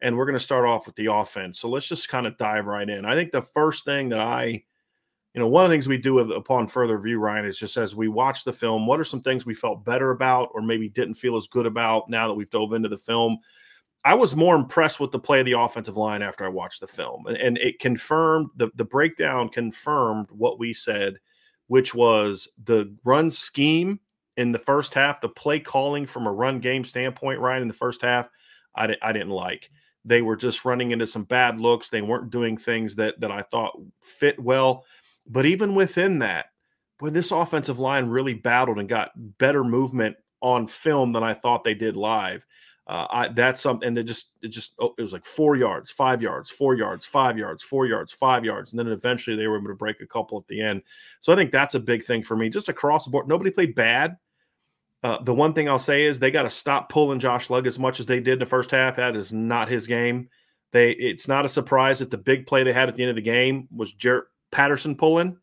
and we're going to start off with the offense. So let's just kind of dive right in. I think the first thing that one of the things we do upon further review, Ryan, is just as we watch the film, what are some things we felt better about or maybe didn't feel as good about now that we've dove into the film? I was more impressed with the play of the offensive line after I watched the film. And it confirmed, the breakdown confirmed what we said, which was the run scheme in the first half, the play calling from a run game standpoint, Ryan, in the first half, I didn't like. They were just running into some bad looks. They weren't doing things that I thought fit well. But even within that, boy, this offensive line really battled and got better movement on film than I thought they did live. That's something, and it was like 4 yards, 5 yards, 4 yards, 5 yards, 4 yards, 5 yards, and then eventually they were able to break a couple at the end. So I think that's a big thing for me, just across the board. Nobody played bad. The one thing I'll say is they got to stop pulling Josh Lugg as much as they did in the first half. That is not his game. It's not a surprise that the big play they had at the end of the game was Jarrett Patterson pulling,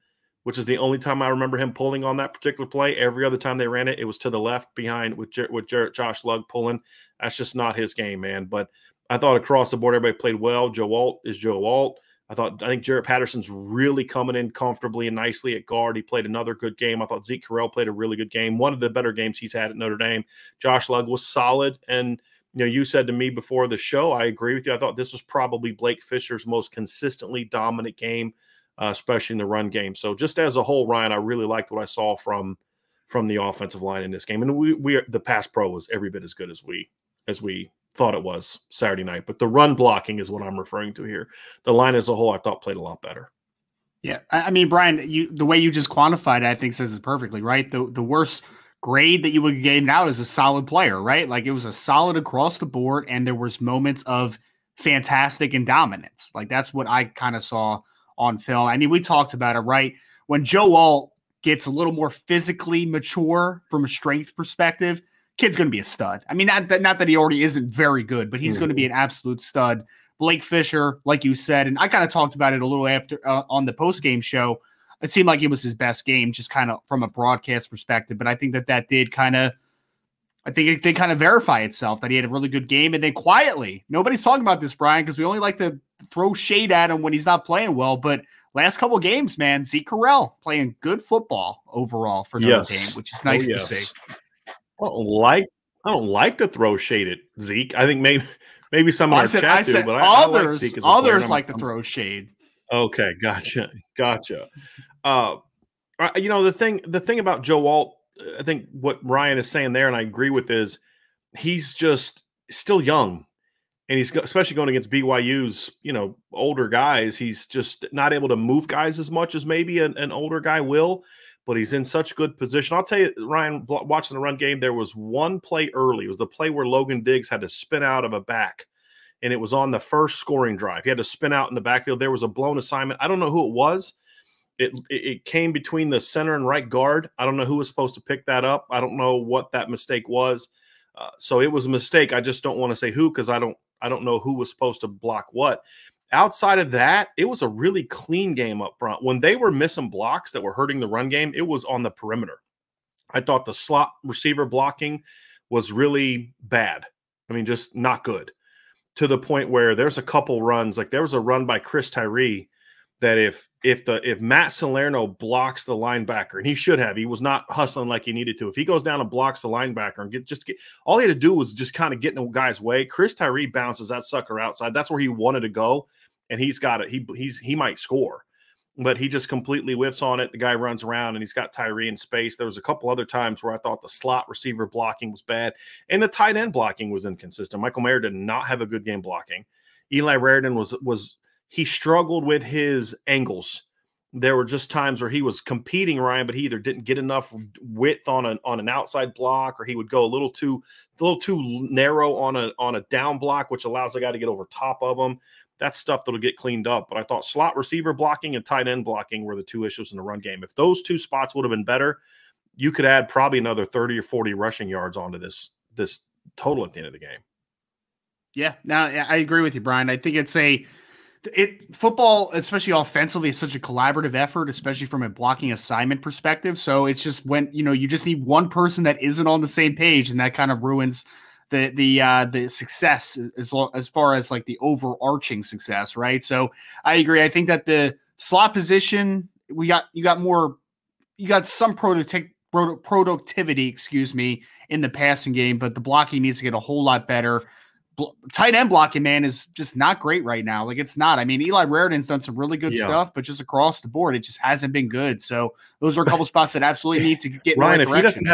which is the only time I remember him pulling on that particular play. Every other time they ran it, it was to the left behind with Josh Lugg pulling. That's just not his game, man. But I thought across the board, everybody played well. Joe Alt is Joe Alt. I think Jarrett Patterson's really coming in comfortably and nicely at guard. He played another good game. I thought Zeke Correll played a really good game. One of the better games he's had at Notre Dame. Josh Lugg was solid. And, you said to me before the show, I agree with you. I thought this was probably Blake Fisher's most consistently dominant game, especially in the run game. So just as a whole, Ryan, I really liked what I saw from the offensive line in this game. And the pass pro was every bit as good as we thought it was Saturday night. But the run blocking is what I'm referring to here. The line as a whole, I thought played a lot better. Yeah. I mean, Brian, the way you just quantified it, I think says it perfectly, right? The worst grade that you would give now is a solid player, right? Like it was a solid across the board, and there was moments of fantastic and dominance. Like that's what I kind of saw on film. I mean, we talked about it, right? When Joe Alt gets a little more physically mature from a strength perspective, kid's going to be a stud. I mean, not that he already isn't very good, but he's going to be an absolute stud. Blake Fisher, like you said, and I kind of talked about it a little after on the post-game show. It seemed like it was his best game, just kind of from a broadcast perspective. But I think that did kind of, I think it did kind of verify itself that he had a really good game. And then quietly, nobody's talking about this, Brian, because we only like to throw shade at him when he's not playing well. But last couple of games, man, Zeke Correll playing good football overall for Notre Dame, which is nice to see. I don't like to throw shade at Zeke. I think maybe some of our chat do, but others like to throw shade. Okay, gotcha. The thing about Joe Alt, I think what Ryan is saying there, and I agree with, is he's just still young, and he's especially going against BYU's older guys. He's just not able to move guys as much as maybe an older guy will. But he's in such good position. I'll tell you, Ryan, watching the run game, there was one play early. It was the play where Logan Diggs had to spin out of a back, and it was on the first scoring drive. He had to spin out in the backfield. There was a blown assignment. I don't know who it was. It came between the center and right guard. I don't know who was supposed to pick that up. I don't know what that mistake was. So it was a mistake. I just don't want to say who, because I don't know who was supposed to block what. Outside of that, it was a really clean game up front. When they were missing blocks that were hurting the run game, it was on the perimeter. I thought the slot receiver blocking was really bad. I mean, just not good, to the point where there's a couple runs. Like there was a run by Chris Tyree that if Matt Salerno blocks the linebacker, and he should have, he was not hustling like he needed to. If he goes down and blocks the linebacker and all he had to do was just kind of get in the guy's way. Chris Tyree bounces that sucker outside. That's where he wanted to go, and he's got it. He might score, but he just completely whiffs on it. The guy runs around, and he's got Tyree in space. There was a couple other times where I thought the slot receiver blocking was bad, and the tight end blocking was inconsistent. Michael Mayer did not have a good game blocking. Eli Raridan he struggled with his angles. There were just times where he was competing, Ryan, but he either didn't get enough width on an outside block, or he would go a little too narrow on a down block, which allows the guy to get over top of him. That's stuff that'll get cleaned up. But I thought slot receiver blocking and tight end blocking were the two issues in the run game. If those two spots would have been better, you could add probably another 30 or 40 rushing yards onto this total at the end of the game. Yeah, no, I agree with you, Brian. I think football, especially offensively, is such a collaborative effort, especially from a blocking assignment perspective. So it's just when, you just need one person that isn't on the same page, and that kind of ruins the success as far as like the overarching success, right? So I agree. I think that the slot position, you got some productivity, excuse me, in the passing game, but the blocking needs to get a whole lot better. Tight end blocking, man, is just not great right now. Like, it's not. I mean, Eli Raridon's done some really good stuff, but just across the board, it just hasn't been good. So those are a couple spots that absolutely need to get Ryan, in the right if he direction. doesn't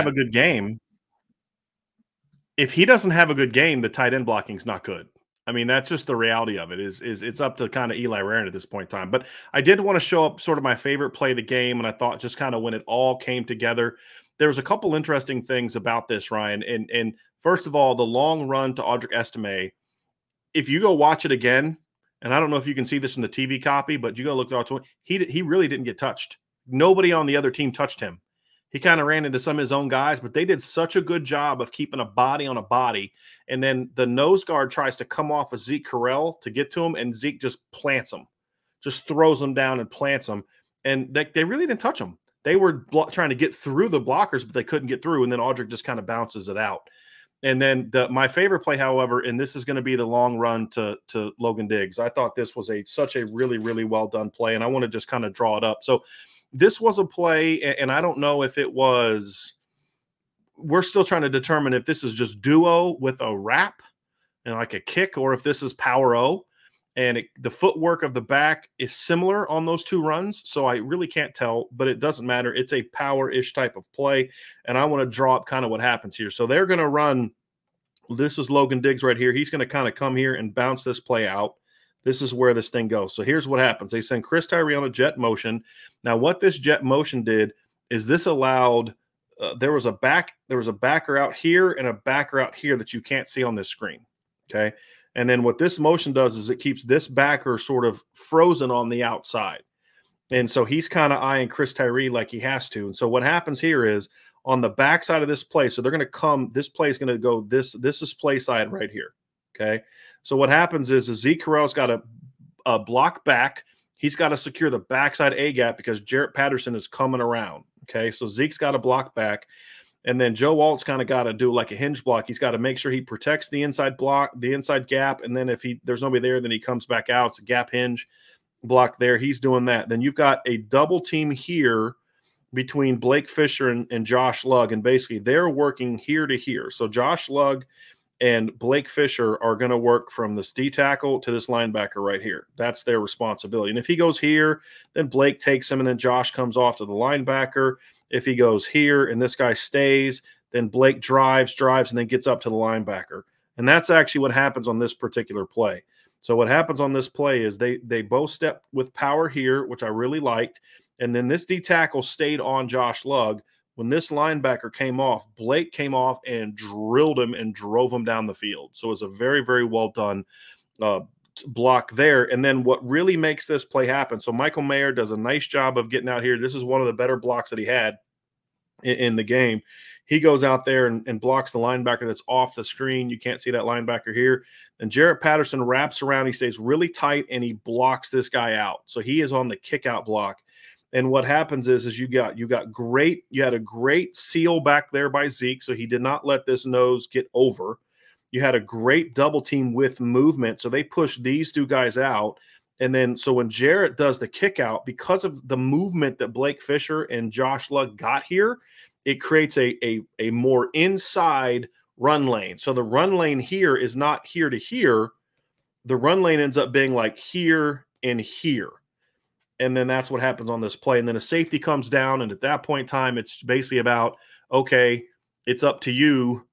have a good game, the tight end blocking is not good. I mean, that's just the reality of it. Is it's up to kind of Eli Raridon at this point in time. But I did want to show up sort of my favorite play of the game, and I thought just kind of when it all came together, there was a couple interesting things about this, Ryan. And first of all, the long run to Audric Estime. If you go watch it again, and I don't know if you can see this in the TV copy, but you go look at it, he really didn't get touched. Nobody on the other team touched him. He kind of ran into some of his own guys, but they did such a good job of keeping a body on a body. And then the nose guard tries to come off of Zeke Correll to get to him, and Zeke just plants him, just throws him down and plants him. And they really didn't touch him. They were trying to get through the blockers, but they couldn't get through. And then Audric just kind of bounces it out. And then my favorite play, however, and this is going to be the long run to Logan Diggs. I thought this was such a really, really well done play, and I want to just kind of draw it up. So this was a play, and I don't know if it was – we're still trying to determine if this is just duo with a wrap and like a kick, or if this is power O. And the footwork of the back is similar on those two runs, so I really can't tell, but it doesn't matter. It's a power-ish type of play, and I want to draw up kind of what happens here. So they're going to run – this is Logan Diggs right here. He's going to kind of come here and bounce this play out. This is where this thing goes. So here's what happens. They send Chris Tyree on a jet motion. Now, what this jet motion did is this allowed there was a backer out here and a backer out here that you can't see on this screen, okay? And then what this motion does is it keeps this backer sort of frozen on the outside. And so he's kind of eyeing Chris Tyree like he has to. And so what happens here is on the backside of this play, so they're going to come, this play is going to go, this is play side right here, okay? So what happens is Zeke Correll's got a block back. He's got to secure the backside A-gap because Jarrett Patterson is coming around, okay? So Zeke's got to block back. And then Joe Alt's kind of got to do like a hinge block. He's got to make sure he protects the inside block, the inside gap. And then if there's nobody there, then he comes back out. It's a gap hinge block there. He's doing that. Then you've got a double team here between Blake Fisher and Josh Lugg. And basically they're working here to here. So Josh Lugg and Blake Fisher are going to work from this D tackle to this linebacker right here. That's their responsibility. And if he goes here, then Blake takes him, and then Josh comes off to the linebacker. If he goes here and this guy stays, then Blake drives, and then gets up to the linebacker. And that's actually what happens on this particular play. So what happens on this play is they both step with power here, which I really liked. And then this D tackle stayed on Josh Lugg. When this linebacker came off, Blake came off and drilled him and drove him down the field. So it was a very, very well done block there. And then what really makes this play happen, so Michael Mayer does a nice job of getting out here. This is one of the better blocks that he had in the game. He goes out there and blocks the linebacker that's off the screen. You can't see that linebacker here. And Jarrett Patterson wraps around. He stays really tight, and he blocks this guy out. So he is on the kick out block. And what happens is you had a great seal back there by Zeke, so he did not let this nose get over. You had a great double team with movement, so they pushed these two guys out. And then so when Jarrett does the kick out, because of the movement that Blake Fisher and Josh Lugg got here, it creates a more inside run lane. So the run lane here is not here to here. The run lane ends up being like here and here. And then that's what happens on this play. And then a safety comes down, and at that point in time, it's basically about, okay, it's up to you,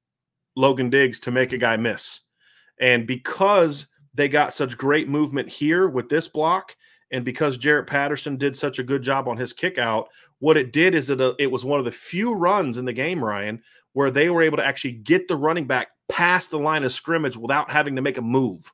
Logan Diggs, to make a guy miss. And because they got such great movement here with this block, and because Jarrett Patterson did such a good job on his kick out, what it did is it was one of the few runs in the game, Ryan, where they were able to actually get the running back past the line of scrimmage without having to make a move.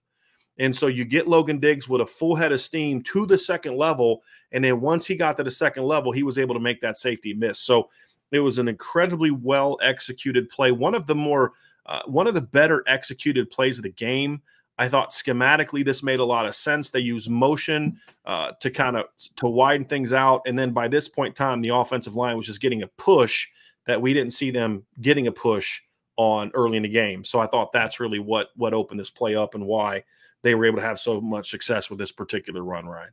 And so you get Logan Diggs with a full head of steam to the second level, and then once he got to the second level, he was able to make that safety miss. So it was an incredibly well-executed play, one of the better executed plays of the game. I thought schematically this made a lot of sense. They used motion to widen things out, and then by this point in time, the offensive line was just getting a push that we didn't see them getting a push on early in the game. So I thought that's really what opened this play up and why they were able to have so much success with this particular run, Ryan.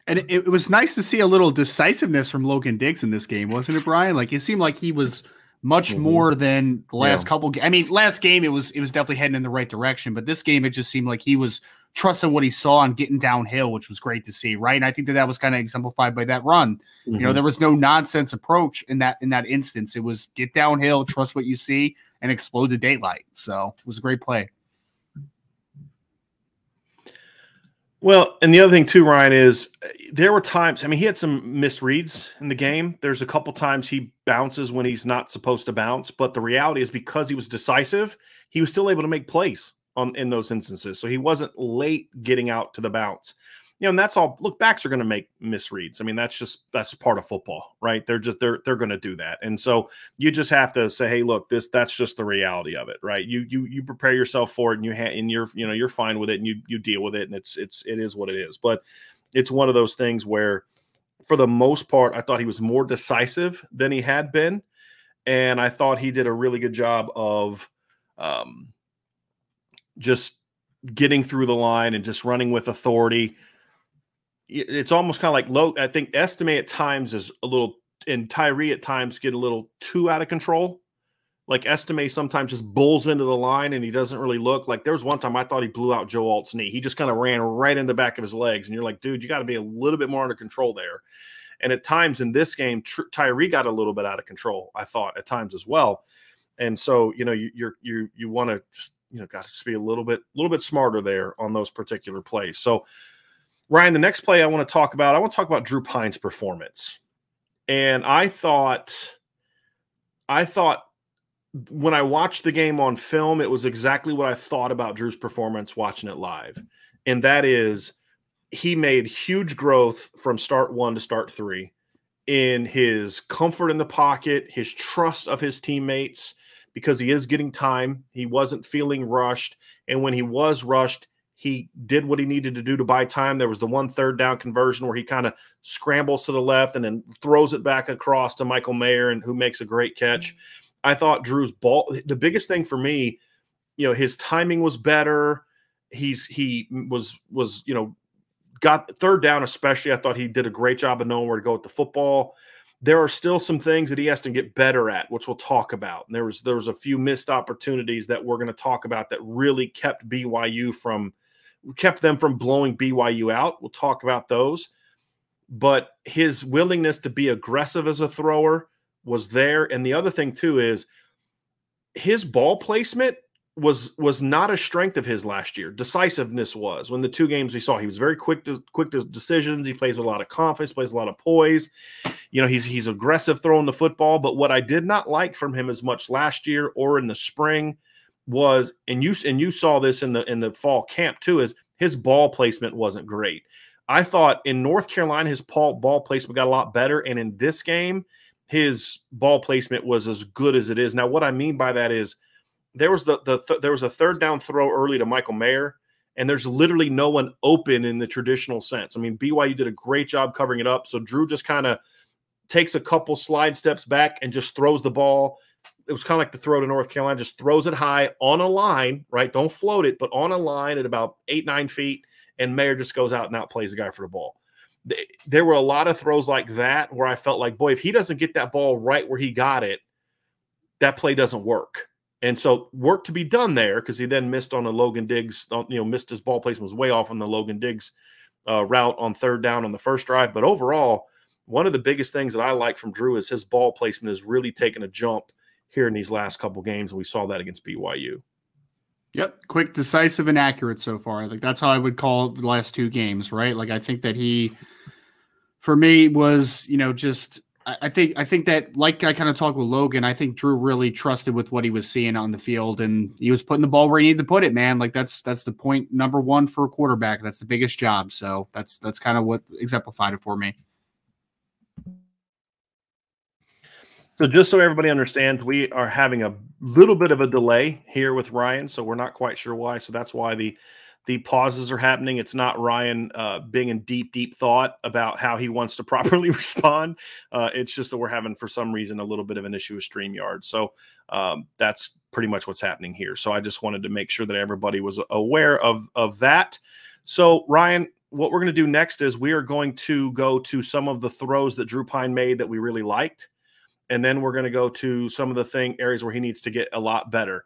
And it was nice to see a little decisiveness from Logan Diggs in this game, wasn't it, Brian? Like, it seemed like he was much more than the last couple. I mean, last game it was definitely heading in the right direction, but this game it just seemed like he was trusting what he saw and getting downhill, which was great to see, right? And I think that was kind of exemplified by that run. You know, there was no nonsense approach in that instance. It was get downhill, trust what you see, and explode the daylight. So it was a great play. Well, and the other thing too, Ryan, is there were times, I mean, he had some misreads in the game. There's a couple times he bounces when he's not supposed to bounce, but the reality is because he was decisive, he was still able to make plays in those instances. So he wasn't late getting out to the bounce. You know, and that's all. Look, backs are going to make misreads. I mean, that's part of football, right? They're going to do that, and so you just have to say, hey, look, that's just the reality of it, right? You prepare yourself for it, and you're fine with it, and you deal with it, and it is what it is. But it's one of those things where, for the most part, I thought he was more decisive than he had been, and I thought he did a really good job of just getting through the line and just running with authority. It's almost kind of like low. I think Estime at times is a little, and Tyree at times get a little too out of control. Like Estime sometimes just bulls into the line and he doesn't really look. Like there was one time I thought he blew out Joe Alt's knee. He just kind of ran right in the back of his legs. And you're like, dude, you got to be a little bit more under control there. And at times in this game, Tyree got a little bit out of control, I thought, at times as well. And so, you know, you want to, got to be a little bit smarter there on those particular plays. So, Ryan, the next play I want to talk about Drew Pyne's performance. And I thought when I watched the game on film, it was exactly what I thought about Drew's performance watching it live. And that is he made huge growth from start 1 to start 3 in his comfort in the pocket, his trust of his teammates, because he is getting time. He wasn't feeling rushed. And when he was rushed, he did what he needed to do to buy time. There was the 1 3rd down conversion where he kind of scrambles to the left and then throws it back across to Michael Mayer, and who makes a great catch. I thought Drew's ball, the biggest thing for me, his timing was better. He was got 3rd down especially. I thought he did a great job of knowing where to go with the football. There are still some things that he has to get better at, which we'll talk about. And there was a few missed opportunities that we're going to talk about that really kept them from blowing BYU out. We'll talk about those. But his willingness to be aggressive as a thrower was there. And the other thing, too, is his ball placement was not a strength of his last year. Decisiveness was. When the 2 games we saw, he was very quick to decisions. He plays with a lot of confidence, plays a lot of poise. He's aggressive throwing the football. But what I did not like from him as much last year or in the spring was, and you saw this in the fall camp too, is his ball placement wasn't great. I thought in North Carolina his ball placement got a lot better, and in this game his ball placement was as good as it is. Now, what I mean by that is there was there was a 3rd down throw early to Michael Mayer, and there's literally no one open in the traditional sense. I mean, BYU did a great job covering it up, so Drew just kind of takes a couple slide steps back and just throws the ball. It was kind of like the throw to North Carolina, just throws it high on a line, right? Don't float it, but on a line at about 8-9 feet, and Mayer just goes out and outplays the guy for the ball. There were a lot of throws like that where I felt like, boy, if he doesn't get that ball right where he got it, that play doesn't work. And so work to be done there, because he then missed on a Logan Diggs, missed his ball placement, was way off on the Logan Diggs route on 3rd down on the first drive. But overall, one of the biggest things that I like from Drew is his ball placement has really taken a jump here in these last couple games, and we saw that against BYU. Yep, quick, decisive, and accurate so far. Like that's how I would call the last 2 games, right? Like I think that he, for me, was just I think that, like I kind of talked with Logan, I think Drew really trusted with what he was seeing on the field, and he was putting the ball where he needed to put it. Man, like that's the point number 1 for a quarterback. That's the biggest job. So that's kind of what exemplified it for me. So just so everybody understands, we are having a little bit of a delay here with Ryan, so we're not quite sure why. So that's why the pauses are happening. It's not Ryan being in deep thought about how he wants to properly respond. It's just that we're having, for some reason, a little bit of an issue with StreamYard. So that's pretty much what's happening here. So I just wanted to make sure that everybody was aware of that. So Ryan, what we're going to do next is we are going to go to some of the throws that Drew Pine made that we really liked. And then we're going to go to some of the areas where he needs to get a lot better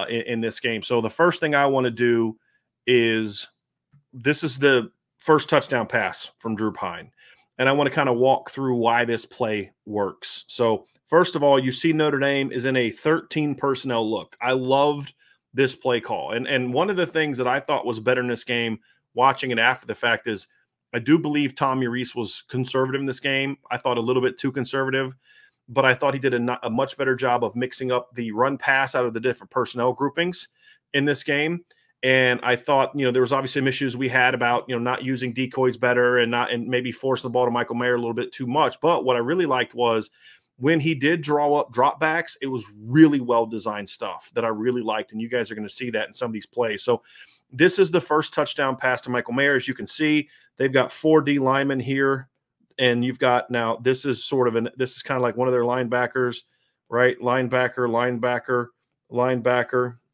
in this game. So the first thing I want to do is, this is the first touchdown pass from Drew Pine. And I want to kind of walk through why this play works. So first of all, you see Notre Dame is in a 13 personnel look. I loved this play call. And one of the things that I thought was better in this game, watching it after the fact, is I do believe Tommy Rees was conservative in this game. I thought a little bit too conservative, but I thought he did a much better job of mixing up the run pass out of the different personnel groupings in this game. And I thought, there was obviously some issues we had about, not using decoys better and maybe forcing the ball to Michael Mayer a little bit too much. But what I really liked was when he did draw up dropbacks, it was really well-designed stuff that I really liked. And you guys are going to see that in some of these plays. So this is the first touchdown pass to Michael Mayer. As you can see, they've got 4 D linemen here. And you've got now, this is kind of like one of their linebackers, right? Linebacker.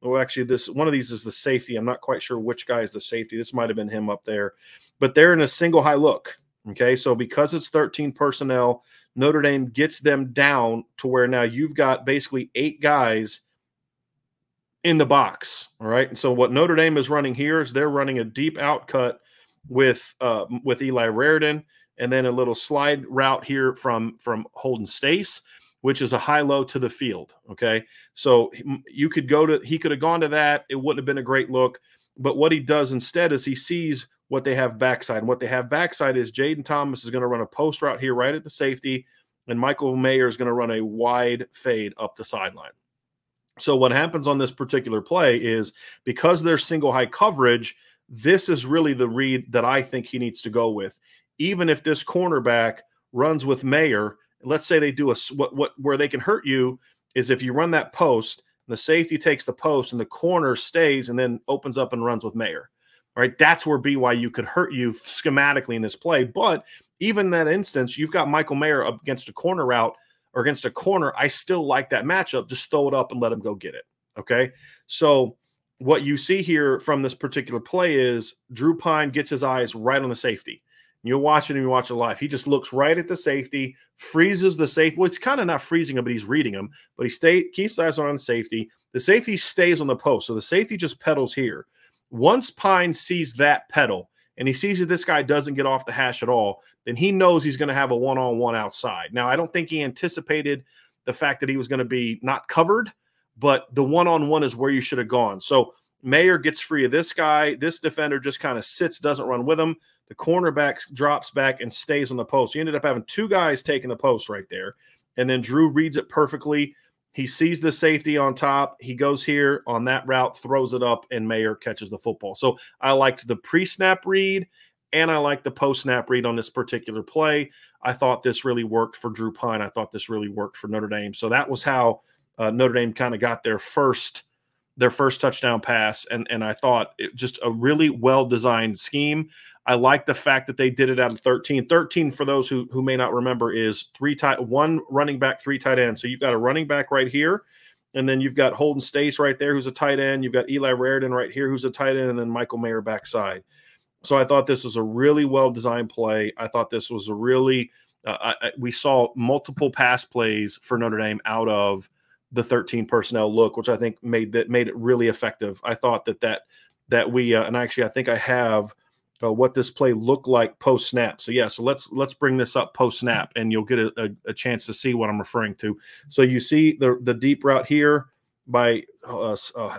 Oh, actually, one of these is the safety. I'm not quite sure which guy is the safety. This might have been him up there. But they're in a single high look, okay? So because it's 13 personnel, Notre Dame gets them down to where now you've got basically 8 guys in the box, all right? And so what Notre Dame is running here is they're running a deep out cut with Eli Raridan, and then a little slide route here from Holden Stace, which is a high-low to the field, okay? So he could have gone to that. It wouldn't have been a great look. But what he does instead is he sees what they have backside. And what they have backside is Jaden Thomas is going to run a post route here right at the safety, and Michael Mayer is going to run a wide fade up the sideline. So what happens on this particular play is, because there's single high coverage, this is really the read that I think he needs to go with. Even if this cornerback runs with Mayer, let's say they do where they can hurt you is if you run that post, the safety takes the post and the corner stays and then opens up and runs with Mayer. All right, that's where BYU could hurt you schematically in this play. But even in that instance, you've got Michael Mayer up against a corner route or against a corner. I still like that matchup. Just throw it up and let him go get it. Okay, so what you see here from this particular play is Drew Pine gets his eyes right on the safety. You're watching him, you watch it live. He just looks right at the safety, freezes the safety. Well, it's kind of not freezing him, but he's reading him. But he keeps eyes on the safety. The safety stays on the post, so the safety just pedals here. Once Pine sees that pedal, and he sees that this guy doesn't get off the hash at all, then he knows he's going to have a one-on-one outside. Now, I don't think he anticipated the fact that he was going to be not covered, but the one-on-one is where you should have gone. So Mayer gets free of this guy. This defender just kind of sits, doesn't run with him. The cornerback drops back and stays on the post. You ended up having 2 guys taking the post right there. And then Drew reads it perfectly. He sees the safety on top. He goes here on that route, throws it up, and Mayer catches the football. So I liked the pre-snap read, and I liked the post-snap read on this particular play. I thought this really worked for Drew Pine. I thought this really worked for Notre Dame. So that was how Notre Dame kind of got their first touchdown pass. And I thought it just a really well-designed scheme. I like the fact that they did it out of 13. 13, for those who may not remember, is 1 running back, 3 tight ends. So you've got a running back right here, and then you've got Holden Stace right there, who's a tight end. You've got Eli Raridan right here, who's a tight end, and then Michael Mayer backside. So I thought this was a really well-designed play. I thought this was a really we saw multiple pass plays for Notre Dame out of the 13 personnel look, which I think made it really effective. I thought that we and actually I think I have what this play looked like post snap. So yeah, so let's bring this up post snap, and you'll get a chance to see what I'm referring to. So you see the deep route here by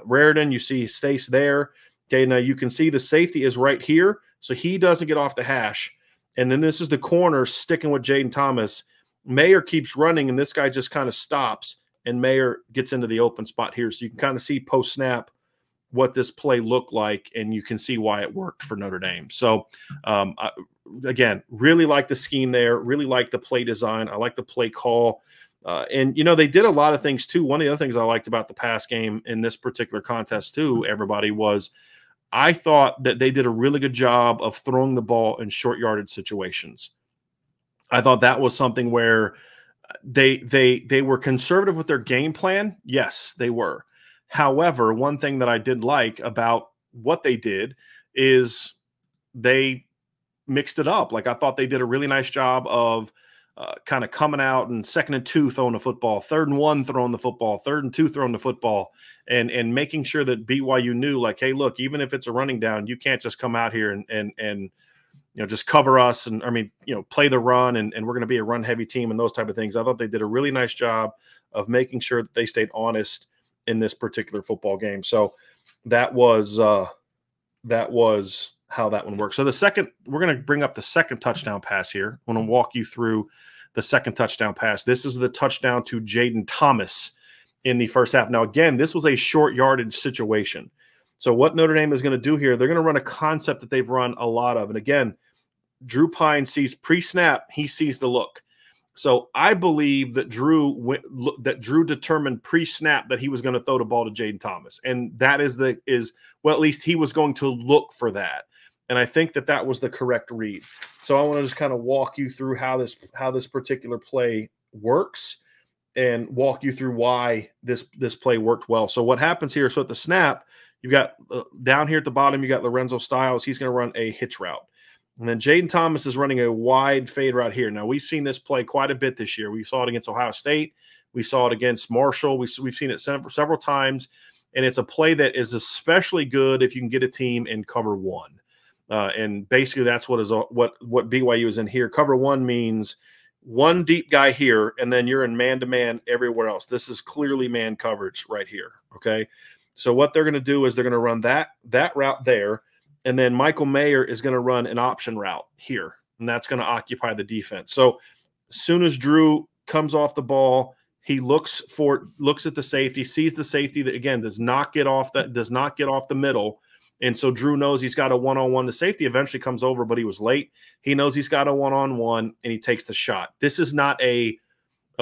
Raridan. You see Stace there. Okay, now you can see the safety is right here, so he doesn't get off the hash. And then this is the corner sticking with Jaden Thomas. Mayer keeps running, and this guy just kind of stops, and Mayer gets into the open spot here. So you can kind of see post snap what this play looked like, and you can see why it worked for Notre Dame. So, again, really like the scheme there, really like the play design. I like the play call. And, they did a lot of things, too. One of the other things I liked about the pass game in this particular contest, too, everybody, was I thought that they did a really good job of throwing the ball in short yardage situations. I thought that was something where they were conservative with their game plan. Yes, they were. However, one thing that I did like about what they did is they mixed it up. Like I thought they did a really nice job of kind of coming out and 2nd and 2 throwing the football, 3rd and 1 throwing the football, 3rd and 2 throwing the football, and making sure that BYU knew, like, hey, look, even if it's a running down, you can't just come out here and just cover us and play the run and we're going to be a run heavy team and those type of things. I thought they did a really nice job of making sure that they stayed honest in this particular football game. So that was how that one works. So we're going to bring up the second touchdown pass here. I'm going to walk you through the second touchdown pass. This is the touchdown to Braden Thomas in the first half. Now, again, this was a short yardage situation. So what Notre Dame is going to do here, they're going to run a concept that they've run a lot of. And again, Drew Pine sees pre-snap, he sees the look. So I believe that Drew determined pre-snap that he was going to throw the ball to Braden Thomas. And that is at least he was going to look for that. And I think that was the correct read. So I want to just kind of walk you through how this particular play works and walk you through why this play worked well. So what happens here, so at the snap, you've got down here at the bottom, you got Lorenzo Styles. He's going to run a hitch route. And then Braden Thomas is running a wide fade route here. Now, we've seen this play quite a bit this year. We saw it against Ohio State. We saw it against Marshall. We've seen it several times. And it's a play that is especially good if you can get a team in cover one. And basically that's what BYU is in here. Cover one means one deep guy here, and then you're in man-to-man everywhere else. This is clearly man coverage right here, okay? So what they're going to do is they're going to run that route there, and then Michael Mayer is going to run an option route here, and that's going to occupy the defense. So as soon as Drew comes off the ball, he looks at the safety, sees the safety that, again, does not get off the middle. And so Drew knows he's got a one-on-one. The safety eventually comes over, but he was late. He knows he's got a one-on-one, and he takes the shot. This is not a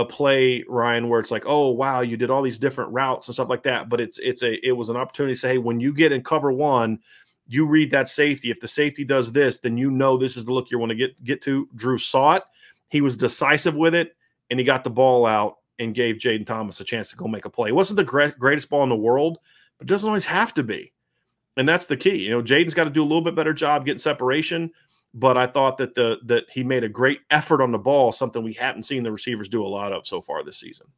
play, Ryan, where it's like, oh, wow, you did all these different routes and stuff like that. But it was an opportunity to say, hey, when you get in cover one, you read that safety. If the safety does this, then you know this is the look you want to get to. Drew saw it. He was decisive with it, and he got the ball out and gave Braden Thomas a chance to go make a play. It wasn't the greatest ball in the world, but it doesn't always have to be. And that's the key. Jaden's got to do a little bit better job getting separation, but I thought that he made a great effort on the ball, something we haven't seen the receivers do a lot of so far this season.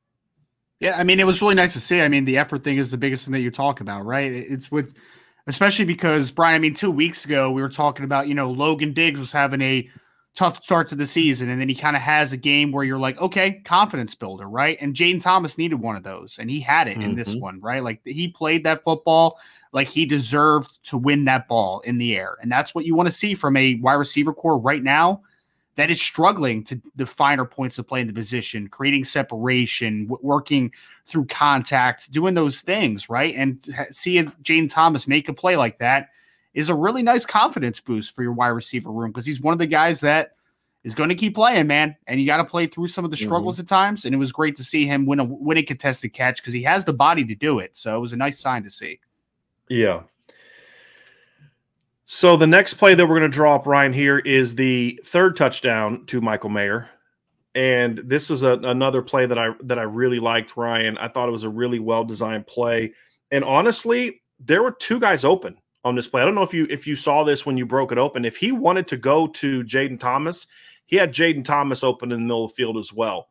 Yeah, I mean, it was really nice to see. I mean, the effort thing is the biggest thing that you talk about, right? It's especially because, Brian, I mean, 2 weeks ago we were talking about, Logan Diggs was having a tough start to the season, and then he kind of has a game where you're like, okay, confidence builder, right? And Braden Thomas needed one of those, and he had it in this one, right? Like, he played that football like he deserved to win that ball in the air, and that's what you want to see from a wide receiver core right now that is struggling to the finer points of play in the position, creating separation, working through contact, doing those things, right? And seeing Braden Thomas make a play like that is a really nice confidence boost for your wide receiver room, because he's one of the guys that is going to keep playing, man. And you got to play through some of the struggles at times. And it was great to see him win a contested catch, because he has the body to do it. So it was a nice sign to see. Yeah. So the next play that we're going to draw up, Ryan, here is the third touchdown to Michael Mayer. And this is another play that I really liked, Ryan. I thought it was a really well-designed play. And honestly, there were two guys open on this play. I don't know if you saw this when you broke it open. If he wanted to go to Braden Thomas, he had Braden Thomas open in the middle of the field as well.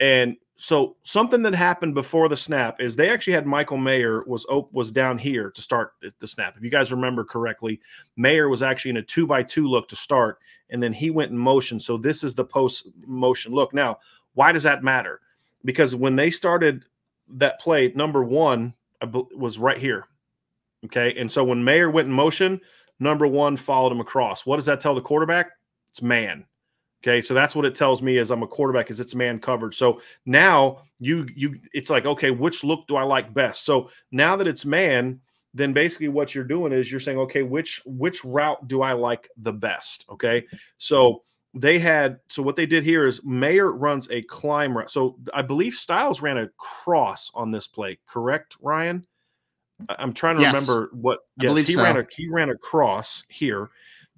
And so something that happened before the snap is they actually had Michael Mayer was down here to start the snap. If you guys remember correctly, Mayer was actually in a 2-by-2 look to start, and then he went in motion. So this is the post-motion look. Now, why does that matter? Because when they started that play, number one was right here. Okay, and so when Mayer went in motion, number one followed him across. What does that tell the quarterback? It's man. Okay, so that's what it tells me as I'm a quarterback, is it's man coverage. So now it's like, okay, which look do I like best? So now that it's man, then basically what you're doing is you're saying, okay, which route do I like the best? Okay, so what they did here is Mayer runs a climb route. So I believe Styles ran a cross on this play, correct, Ryan? I'm trying to remember what. Yes, he ran a cross here,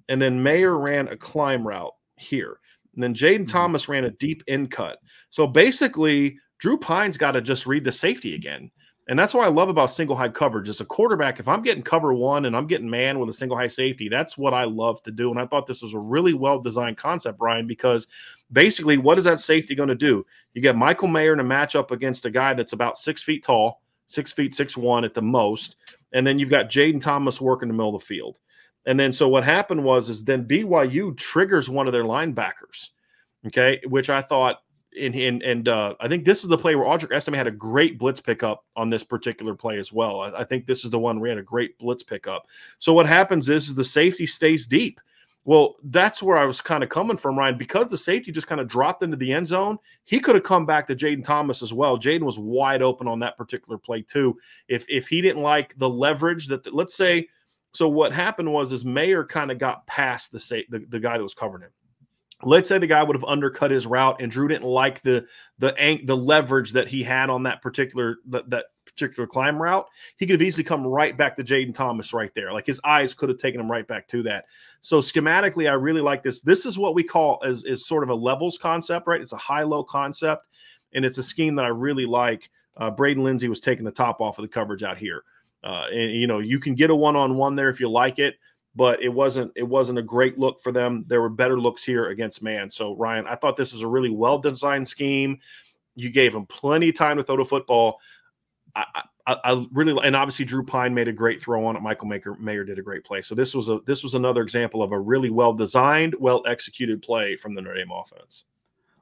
and then Mayer ran a climb route here, and then Braden Thomas ran a deep in cut. So basically, Drew Pine's got to just read the safety again And that's what I love about single high coverage. As a quarterback, if I'm getting cover one and I'm getting man with a single high safety, that's what I love to do. And I thought this was a really well-designed concept, Brian, because basically what is that safety going to do? You get Michael Mayer in a matchup against a guy that's about 6 feet tall, 6 feet, 6'1" at the most. And then you've got Jaden Thomas working the middle of the field. And then so what happened is then BYU triggers one of their linebackers, okay, which I thought – And I think this is the play where Audric Estime had a great blitz pickup on this particular play as well. I think this is the one where he had a great blitz pickup. So what happens is the safety stays deep. Well, that's where I was kind of coming from, Ryan. Because the safety just kind of dropped into the end zone, he could have come back to Jaden Thomas as well. Jaden was wide open on that particular play too. If he didn't like the leverage that, let's say, so what happened was Mayer kind of got past the guy that was covering him. Let's say the guy would have undercut his route and Drew didn't like the leverage that he had on that particular climb route. He could have easily come right back to Jaden Thomas right there. Like his eyes could have taken him right back to that. So schematically, I really like this. This is what we call is sort of a levels concept, right? It's a high-low concept, and it's a scheme that I really like. Braden Lindsay was taking the top off of the coverage out here. And you can get a one-on-one there if you like it. But it wasn't a great look for them. There were better looks here against man. So, Ryan, I thought this was a really well-designed scheme. You gave him plenty of time to throw the football. I really – and obviously Drew Pine made a great throw on it. Michael Mayer did a great play. So this was another example of a really well-designed, well-executed play from the Notre Dame offense.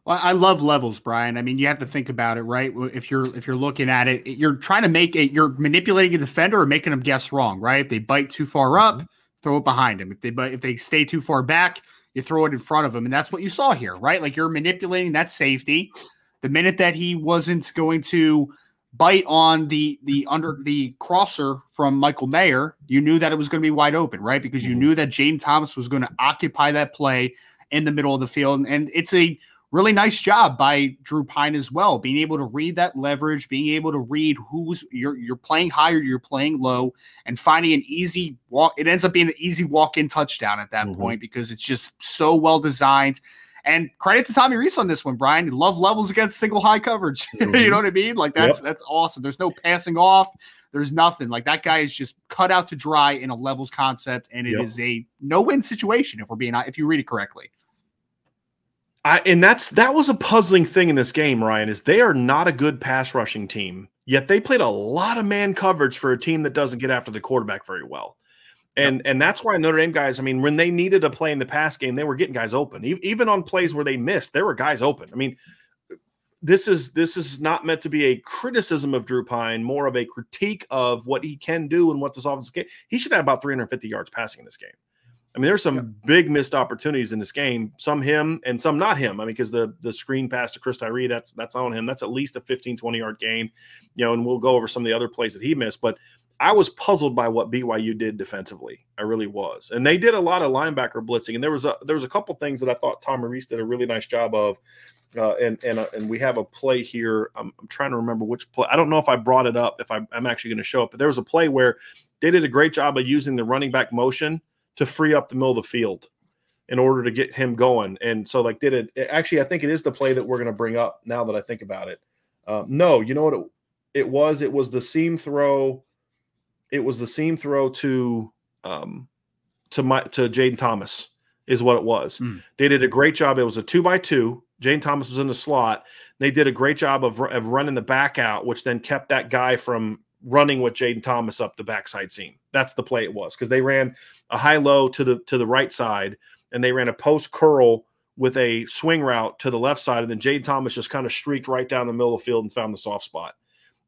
Well, I love levels, Brian. I mean, you have to think about it, right? If you're looking at it, you're trying to you're manipulating a defender or making them guess wrong, right? If they bite too far up, throw it behind him. If they stay too far back, you throw it in front of him. And that's what you saw here, right? Like you're manipulating that safety. The minute that he wasn't going to bite on the crosser from Michael Mayer, you knew that it was going to be wide open, right? Because you knew that Jaden Thomas was going to occupy that play in the middle of the field. And it's a really nice job by Drew Pine as well, being able to read that leverage, being able to read who's you're playing high or you're playing low, and finding an easy walk. It ends up being an easy walk-in touchdown at that point because it's just so well designed. And credit to Tommy Reese on this one, Brian. You love levels against single high coverage. You know what I mean? Like that's awesome. There's no passing off. There's nothing. Like that guy is just cut out to dry in a levels concept, and it is a no-win situation if you read it correctly. And that was a puzzling thing in this game, Ryan, is they are not a good pass rushing team, yet they played a lot of man coverage for a team that doesn't get after the quarterback very well. And that's why Notre Dame guys, I mean, when they needed a play in the pass game, they were getting guys open. Even on plays where they missed, there were guys open. I mean, this is not meant to be a criticism of Drew Pine, more of a critique of what he can do and what this offense can. He should have about 350 yards passing in this game. I mean, there's some big missed opportunities in this game, some him and some not him. I mean, because the screen pass to Chris Tyree, that's on him. That's at least a 15, 20-yard gain, and we'll go over some of the other plays that he missed. But I was puzzled by what BYU did defensively. I really was. And they did a lot of linebacker blitzing. And there was a couple things that I thought Tommy Reese did a really nice job of. And we have a play here. I'm trying to remember which play. I don't know if I brought it up, if I'm actually going to show it. But there was a play where they did a great job of using the running back motion to free up the middle of the field in order to get him going. And so actually, I think it is the play that we're going to bring up now that I think about it. No, you know what it was? It was the seam throw. It was the seam throw to Jaden Thomas is what it was. They did a great job. It was a 2x2. Jaden Thomas was in the slot. They did a great job of running the back out, which then kept that guy from running with Jaden Thomas up the backside seam. That's the play it was, because they ran a high-low to the right side, and they ran a post curl with a swing route to the left side, and then Jaden Thomas just kind of streaked right down the middle of the field and found the soft spot.